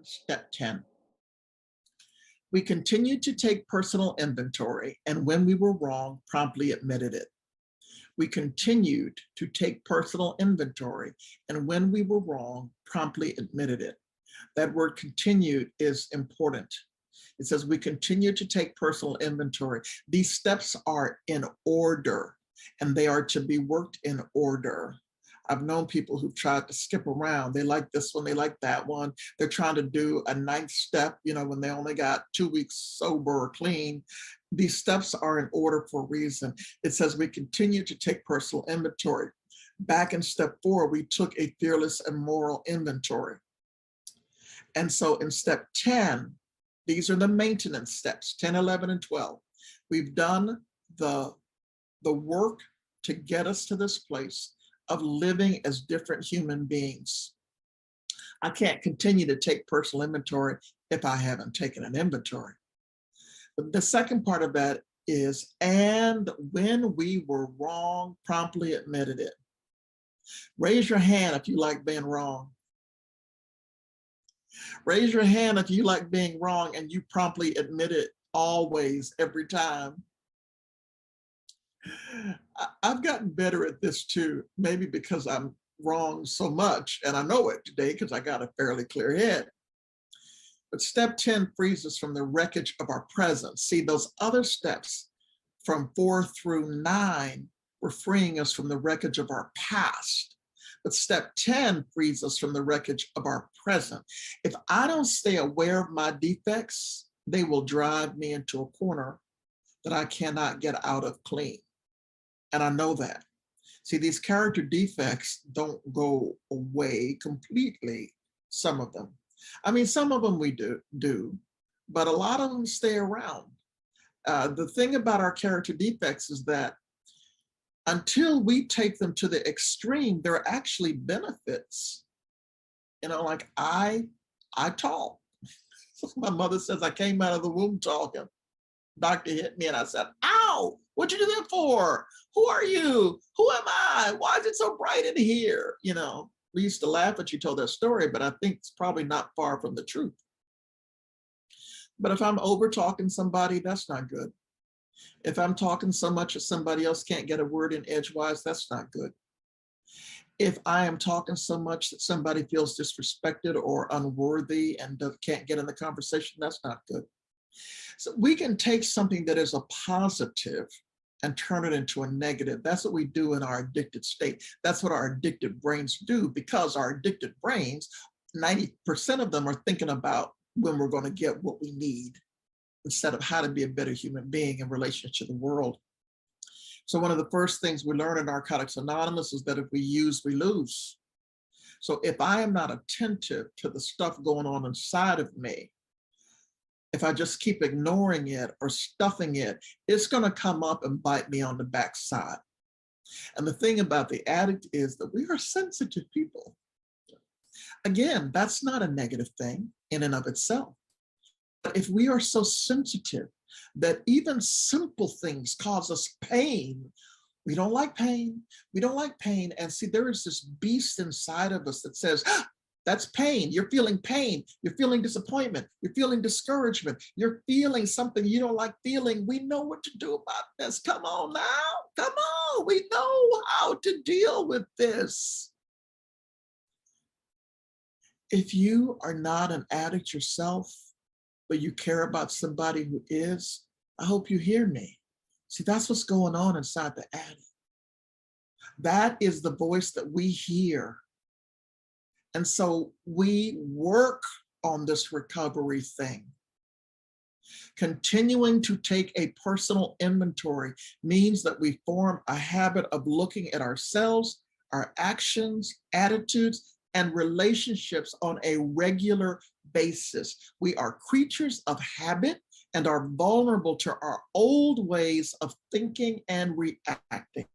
Step 10. We continued to take personal inventory, and when we were wrong, promptly admitted it. We continued to take personal inventory, and when we were wrong, promptly admitted it. That word continued is important. It says we continue to take personal inventory. These steps are in order, and they are to be worked in order. I've known people who've tried to skip around. They like this one, they like that one. They're trying to do a ninth step, when they only got 2 weeks sober or clean. These steps are in order for a reason. It says we continue to take personal inventory. Back in step 4, we took a fearless and moral inventory. And so in step 10, these are the maintenance steps, 10, 11, and 12. We've done the work to get us to this place of living as different human beings. I can't continue to take personal inventory if I haven't taken an inventory. But the second part of that is, and when we were wrong, promptly admitted it. Raise your hand if you like being wrong. Raise your hand if you like being wrong and you promptly admit it always, every time. I've gotten better at this too, maybe because I'm wrong so much and I know it today because I got a fairly clear head. But step 10 frees us from the wreckage of our present. See, those other steps from 4 through 9 were freeing us from the wreckage of our past. But step 10 frees us from the wreckage of our present. If I don't stay aware of my defects, they will drive me into a corner that I cannot get out of clean. And I know that. See, these character defects don't go away completely, some of them. I mean, some of them we do, but a lot of them stay around. The thing about our character defects is that until we take them to the extreme, there are actually benefits. Like I talk. My mother says I came out of the womb talking. Doctor hit me and I said, ow, what'd you do that for? Who are you? Who am I? Why is it so bright in here? We used to laugh when she told that story, but I think it's probably not far from the truth. But if I'm over talking somebody, that's not good. If I'm talking so much that somebody else can't get a word in edgewise, that's not good. If I am talking so much that somebody feels disrespected or unworthy and can't get in the conversation, that's not good. So we can take something that is a positive and turn it into a negative. That's what we do in our addicted state. That's what our addicted brains do, because our addicted brains, 90% of them are thinking about when we're going to get what we need instead of how to be a better human being in relation to the world. So one of the first things we learn in Narcotics Anonymous is that if we use, we lose. So if I am not attentive to the stuff going on inside of me, if I just keep ignoring it or stuffing it, it's going to come up and bite me on the backside. And the thing about the addict is that we are sensitive people. Again, that's not a negative thing in and of itself. But if we are so sensitive that even simple things cause us pain, we don't like pain. We don't like pain. And see, there is this beast inside of us that says, that's pain. You're feeling pain. You're feeling disappointment. You're feeling discouragement. You're feeling something you don't like feeling. We know what to do about this. Come on now. Come on. We know how to deal with this. If you are not an addict yourself, but you care about somebody who is, I hope you hear me. See, that's what's going on inside the addict. That is the voice that we hear. And so we work on this recovery thing. Continuing to take a personal inventory means that we form a habit of looking at ourselves, our actions, attitudes, and relationships on a regular basis. We are creatures of habit and are vulnerable to our old ways of thinking and reacting.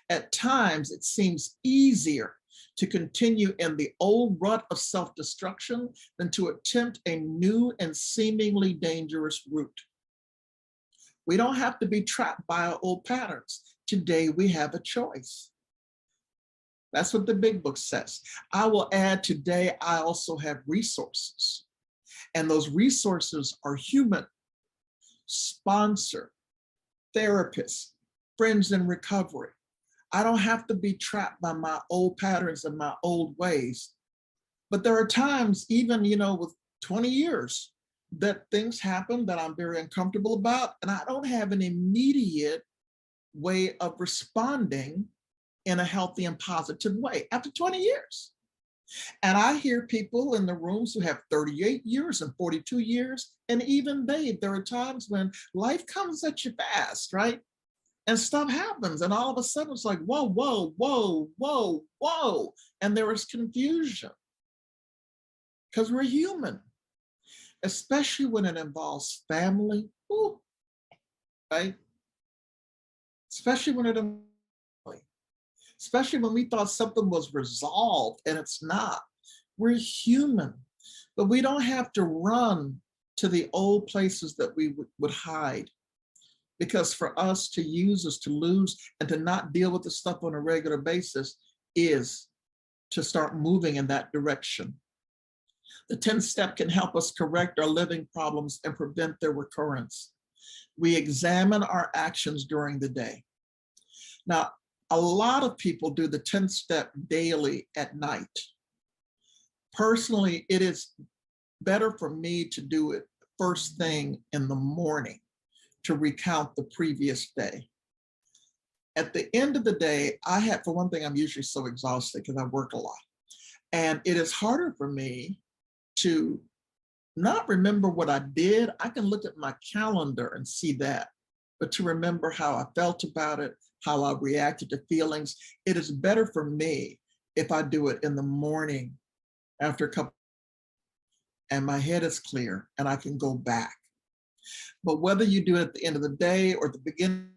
At times, it seems easier to continue in the old rut of self-destruction than to attempt a new and seemingly dangerous route. We don't have to be trapped by our old patterns. Today, we have a choice. That's what the big book says. I will add today, I also have resources. And those resources are human, sponsor, therapists, friends in recovery. I don't have to be trapped by my old patterns and my old ways. But there are times, even, with 20 years, that things happen that I'm very uncomfortable about, and I don't have an immediate way of responding in a healthy and positive way after 20 years. And I hear people in the rooms who have 38 years and 42 years, and even there are times when life comes at you fast, right? And stuff happens, and all of a sudden it's like, whoa, whoa, whoa, whoa, whoa. And there is confusion because we're human, especially when it involves family, ooh, right? Especially when it involves family. Especially when we thought something was resolved and it's not. We're human, but we don't have to run to the old places that we would hide. Because for us to use is to lose, and to not deal with the stuff on a regular basis is to start moving in that direction. The 10th step can help us correct our living problems and prevent their recurrence. We examine our actions during the day. Now, a lot of people do the 10th step daily at night. Personally, it is better for me to do it first thing in the morning to recount the previous day. At the end of the day, for one thing, I'm usually so exhausted because I work a lot. And it is harder for me to not remember what I did. I can look at my calendar and see that, but to remember how I felt about it, how I reacted to feelings, it is better for me if I do it in the morning after a couple, and my head is clear and I can go back. But whether you do it at the end of the day or at the beginning,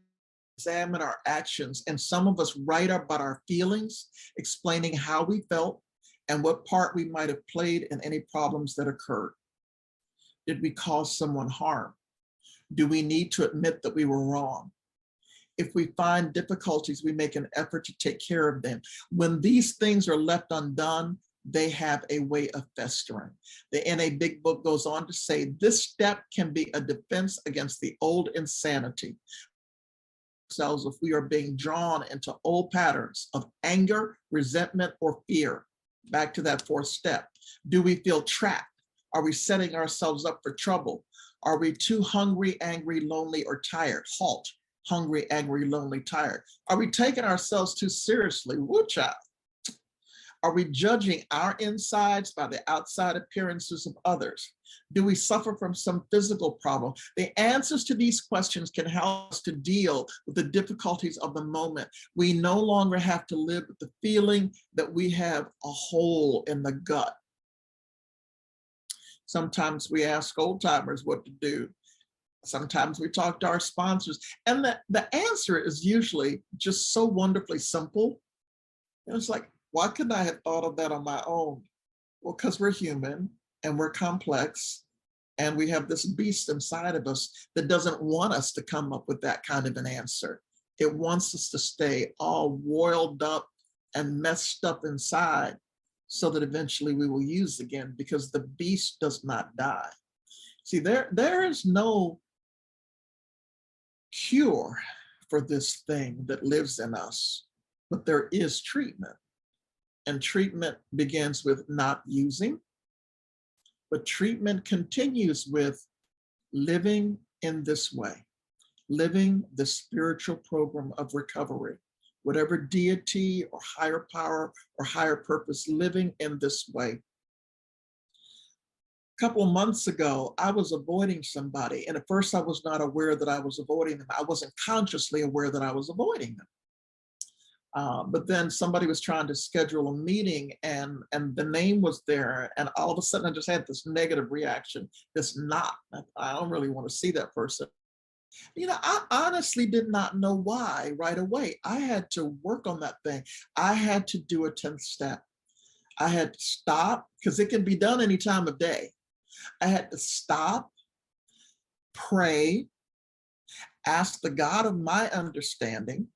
examine our actions. And some of us write about our feelings, explaining how we felt and what part we might have played in any problems that occurred. Did we cause someone harm? Do we need to admit that we were wrong? If we find difficulties, we make an effort to take care of them. When these things are left undone, they have a way of festering. The NA Big Book goes on to say, this step can be a defense against the old insanity. If we are being drawn into old patterns of anger, resentment, or fear. Back to that 4th step. Do we feel trapped? Are we setting ourselves up for trouble? Are we too hungry, angry, lonely, or tired? Halt. Hungry, angry, lonely, tired. Are we taking ourselves too seriously? Woo child. Are we judging our insides by the outside appearances of others? Do we suffer from some physical problem? The answers to these questions can help us to deal with the difficulties of the moment. We no longer have to live with the feeling that we have a hole in the gut. Sometimes we ask old timers what to do. Sometimes we talk to our sponsors, and the answer is usually just so wonderfully simple. It's like, why couldn't I have thought of that on my own? Well, because we're human and we're complex, and we have this beast inside of us that doesn't want us to come up with that kind of an answer. It wants us to stay all roiled up and messed up inside so that eventually we will use again, because the beast does not die. See, there is no cure for this thing that lives in us, but there is treatment. And treatment begins with not using, but treatment continues with living in this way, living the spiritual program of recovery, whatever deity or higher power or higher purpose, living in this way. A couple of months ago, I was avoiding somebody, and at first I was not aware that I was avoiding them. I wasn't consciously aware that I was avoiding them. But then somebody was trying to schedule a meeting, and the name was there, and all of a sudden I just had this negative reaction, this not, I don't really want to see that person. I honestly did not know why right away. I had to work on that thing. I had to do a 10th step. I had to stop, because it can be done any time of day. I had to stop, pray, ask the God of my understanding,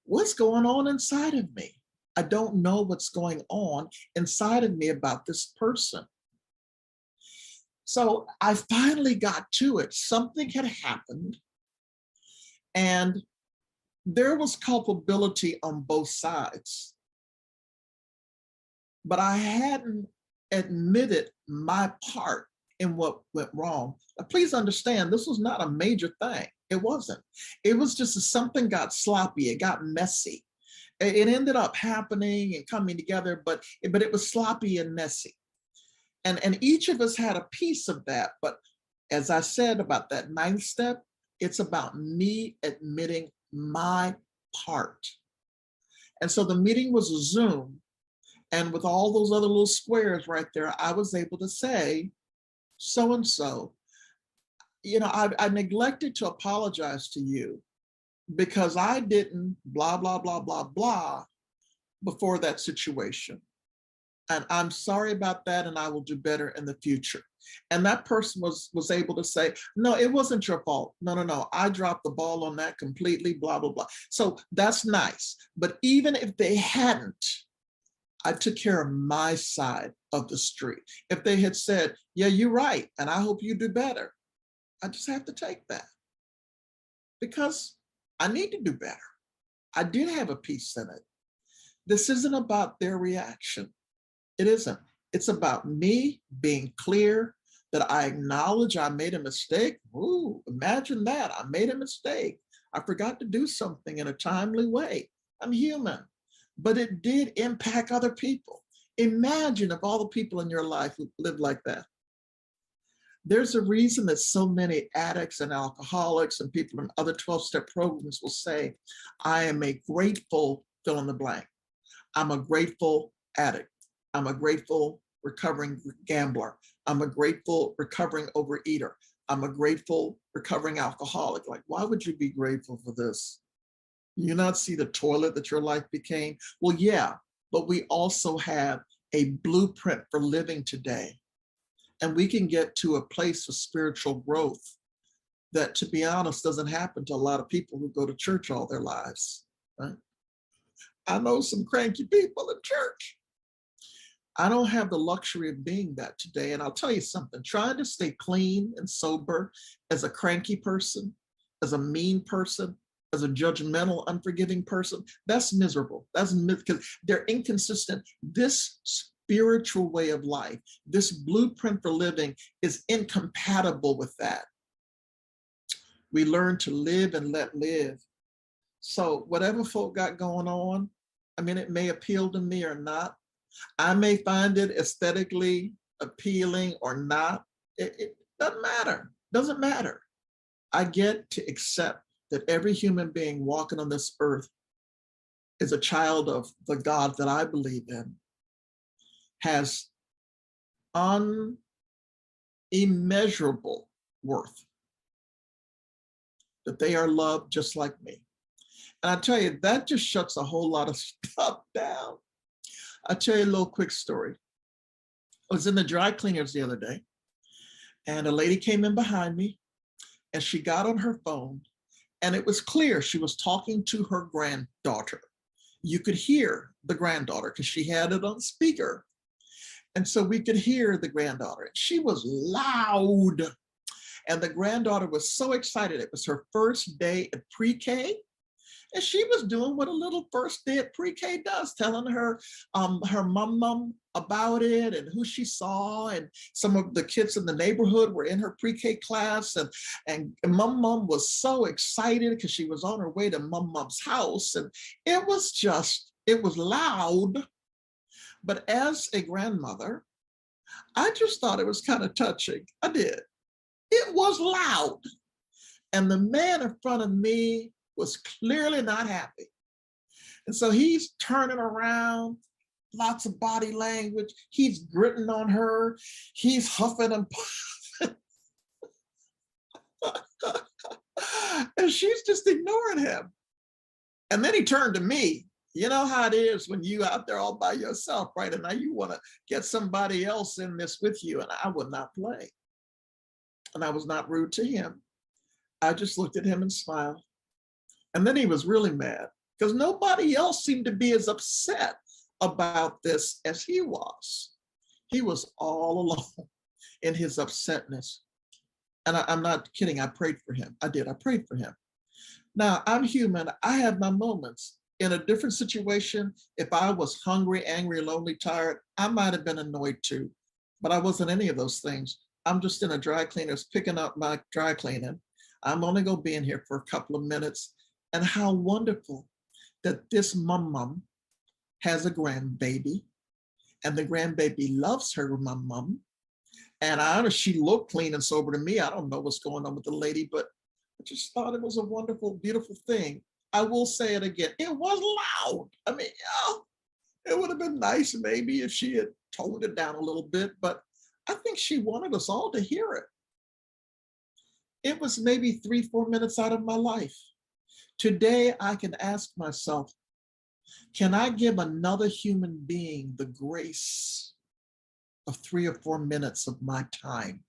what's going on inside of me? I don't know what's going on inside of me about this person. So I finally got to it. Something had happened, and there was culpability on both sides, but I hadn't admitted my part in what went wrong. Now, please understand, this was not a major thing. It wasn't. It was just something got sloppy. It got messy. It ended up happening and coming together, but it was sloppy and messy. And each of us had a piece of that. But as I said about that ninth step, it's about me admitting my part. And so the meeting was a Zoom. And with all those other little squares right there, I was able to say, so-and-so, I neglected to apologize to you because I didn't blah, blah, blah, blah, blah before that situation. And I'm sorry about that, and I will do better in the future. And that person was able to say, no, it wasn't your fault. No, I dropped the ball on that completely, blah, blah, blah. So that's nice. But even if they hadn't, I took care of my side of the street. If they had said, yeah, you're right, and I hope you do better, I just have to take that because I need to do better. I did have a piece in it. This isn't about their reaction. It isn't. It's about me being clear that I acknowledge I made a mistake. Ooh, imagine that. I made a mistake. I forgot to do something in a timely way. I'm human, but it did impact other people. Imagine if all the people in your life lived like that. There's a reason that so many addicts and alcoholics and people in other 12-step programs will say, I am a grateful fill in the blank. I'm a grateful addict. I'm a grateful recovering gambler. I'm a grateful recovering overeater. I'm a grateful recovering alcoholic. Like, why would you be grateful for this? You not see the toilet that your life became? Well, yeah, but we also have a blueprint for living today. And we can get to a place of spiritual growth that, to be honest, doesn't happen to a lot of people who go to church all their lives. Right? I know some cranky people in church. I don't have the luxury of being that today. And I'll tell you something, trying to stay clean and sober as a cranky person, as a mean person, as a judgmental, unforgiving person, that's miserable. That's because they're inconsistent. This spiritual way of life, this blueprint for living is incompatible with that. We learn to live and let live. So whatever folk got going on, I mean, it may appeal to me or not. I may find it aesthetically appealing or not. It doesn't matter. Doesn't matter. I get to accept that every human being walking on this earth is a child of the God that I believe in, has unimmeasurable worth, that they are loved just like me. And I tell you, that just shuts a whole lot of stuff down. I'll tell you a little quick story. I was in the dry cleaners the other day, and a lady came in behind me, and she got on her phone, and it was clear she was talking to her granddaughter. You could hear the granddaughter because she had it on speaker. And so we could hear the granddaughter. She was loud. And the granddaughter was so excited. It was her first day at pre-K. And she was doing what a little first day at pre-K does, telling her mom about it and who she saw. And some of the kids in the neighborhood were in her pre-K class. And mom was so excited because she was on her way to mom's house. And it was loud. But as a grandmother, I just thought it was kind of touching. I did. It was loud. And the man in front of me was clearly not happy. And so he's turning around, lots of body language. He's gritting on her. He's huffing and puffing. And she's just ignoring him. And then he turned to me. You know how it is when you out there all by yourself, right? And now you want to get somebody else in this with you. And I would not play. And I was not rude to him. I just looked at him and smiled. And then he was really mad because nobody else seemed to be as upset about this as he was. He was all alone. in his upsetness. And I'm not kidding. I prayed for him. I did. I prayed for him. Now, I'm human. I have my moments. In a different situation, if I was hungry, angry, lonely, tired, I might have been annoyed too. But I wasn't any of those things. I'm just in a dry cleaner's picking up my dry cleaning. I'm only going to be in here for a couple of minutes. And how wonderful that this mum has a grandbaby, and the grandbaby loves her mum. And I honestly, she looked clean and sober to me. I don't know what's going on with the lady, but I just thought it was a wonderful, beautiful thing. I will say it again. It was loud. I mean, yeah, it would have been nice maybe if she had toned it down a little bit, but I think she wanted us all to hear it. It was maybe 3-4 minutes out of my life. Today, I can ask myself, can I give another human being the grace of 3 or 4 minutes of my time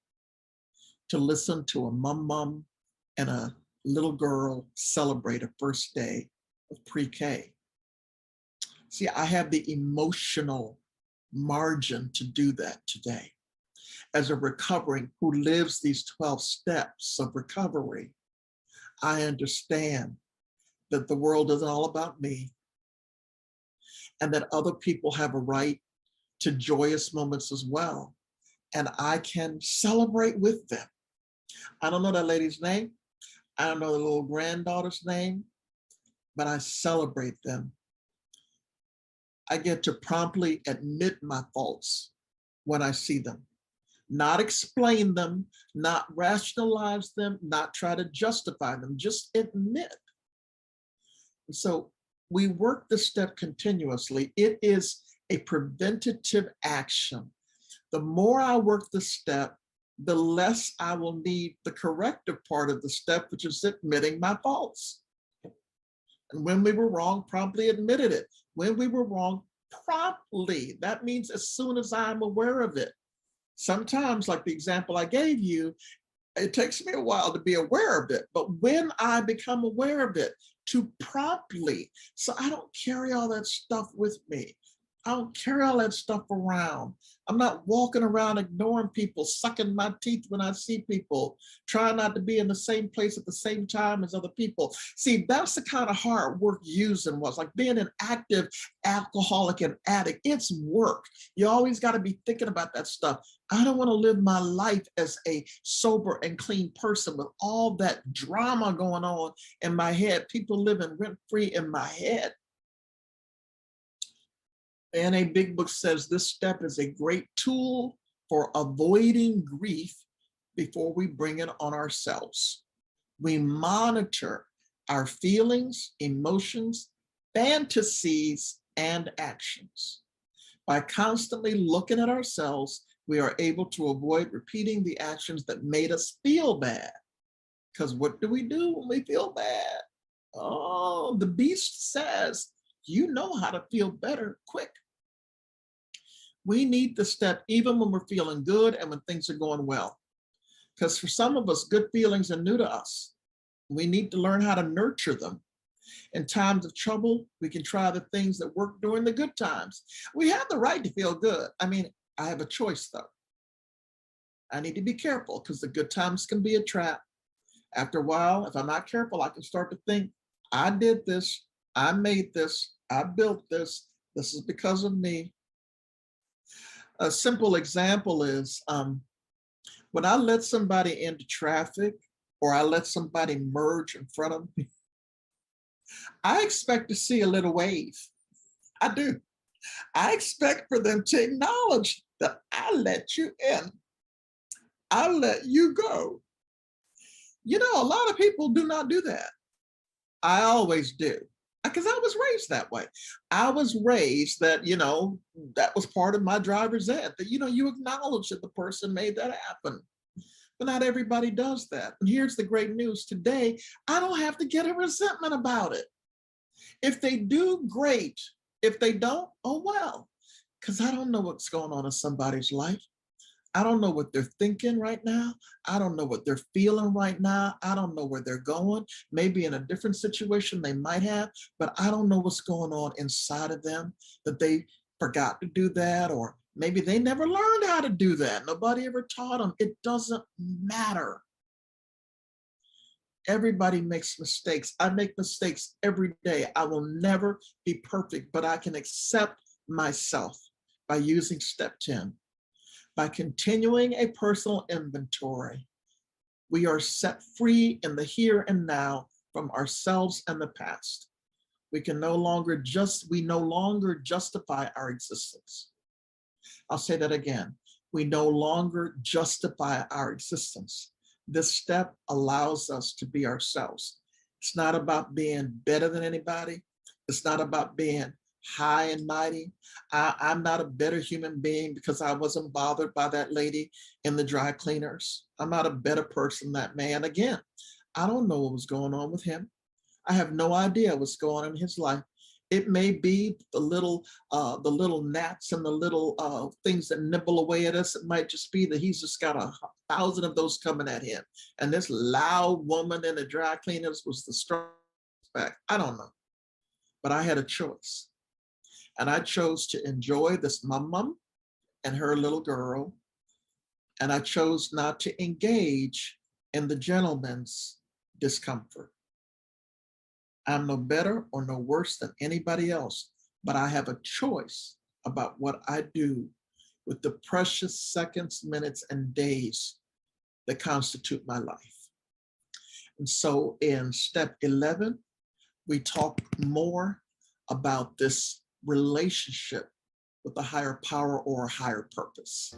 to listen to a mum and a little girl celebrate a first day of pre-K? See, I have the emotional margin to do that today. As a recovering who lives these 12 steps of recovery, I understand that the world isn't all about me and that other people have a right to joyous moments as well. And I can celebrate with them. I don't know that lady's name. I don't know the little granddaughter's name, but I celebrate them. I get to promptly admit my faults when I see them, not explain them, not rationalize them, not try to justify them, just admit. And so we work this step continuously. It is a preventative action. The more I work the step, the less I will need the corrective part of the step, which is admitting my faults. And when we were wrong, promptly admitted it. When we were wrong, promptly. That means as soon as I'm aware of it. Sometimes, like the example I gave you, it takes me a while to be aware of it. But when I become aware of it, to promptly, so I don't carry all that stuff with me. I don't carry all that stuff around. I'm not walking around ignoring people, sucking my teeth when I see people, trying not to be in the same place at the same time as other people. See, that's the kind of hard work using was, like being an active alcoholic and addict. It's work. You always got to be thinking about that stuff. I don't want to live my life as a sober and clean person with all that drama going on in my head, people living rent-free in my head. And a big book says this step is a great tool for avoiding grief before we bring it on ourselves. We monitor our feelings, emotions, fantasies, and actions. By constantly looking at ourselves, we are able to avoid repeating the actions that made us feel bad. Because what do we do when we feel bad? Oh, the beast says, you know how to feel better quick. We need the step even when we're feeling good and when things are going well. Because for some of us, good feelings are new to us. We need to learn how to nurture them. In times of trouble, we can try the things that work during the good times. We have the right to feel good. I mean, I have a choice though. I need to be careful because the good times can be a trap. After a while, if I'm not careful, I can start to think, I did this, I made this, I built this is because of me. A simple example is when I let somebody into traffic or I let somebody merge in front of me, I expect to see a little wave. I do. I expect for them to acknowledge that I let you in. I let you go. You know, a lot of people do not do that. I always do. Because I was raised that way. I was raised that, that was part of my driver's ed, that, you acknowledge that the person made that happen. But not everybody does that. And here's the great news today. I don't have to get a resentment about it. If they do, great. If they don't, oh well. Because I don't know what's going on in somebody's life. I don't know what they're thinking right now. I don't know what they're feeling right now. I don't know where they're going. Maybe in a different situation they might have, but I don't know what's going on inside of them, that they forgot to do that, or Maybe they never learned how to do that. Nobody ever taught them. It doesn't matter. Everybody makes mistakes. I make mistakes every day. I will never be perfect, but I can accept myself by using step 10. By continuing a personal inventory, we are set free in the here and now from ourselves and the past. We no longer justify our existence. I'll say that again. We no longer justify our existence. This step allows us to be ourselves. It's not about being better than anybody. It's not about being high and mighty. I'm not a better human being because I wasn't bothered by that lady in the dry cleaners. I'm not a better person than that man. Again, I don't know what was going on with him. I have no idea what's going on in his life. It may be the little gnats and the little things that nibble away at us. It might just be that he's just got 1,000 of those coming at him. And this loud woman in the dry cleaners was the strong fact. I don't know. But I had a choice. And I chose to enjoy this mum and her little girl. And I chose not to engage in the gentleman's discomfort. I'm no better or no worse than anybody else, but I have a choice about what I do with the precious seconds, minutes, and days that constitute my life. And so in step 11, we talk more about this relationship with a higher power or a higher purpose.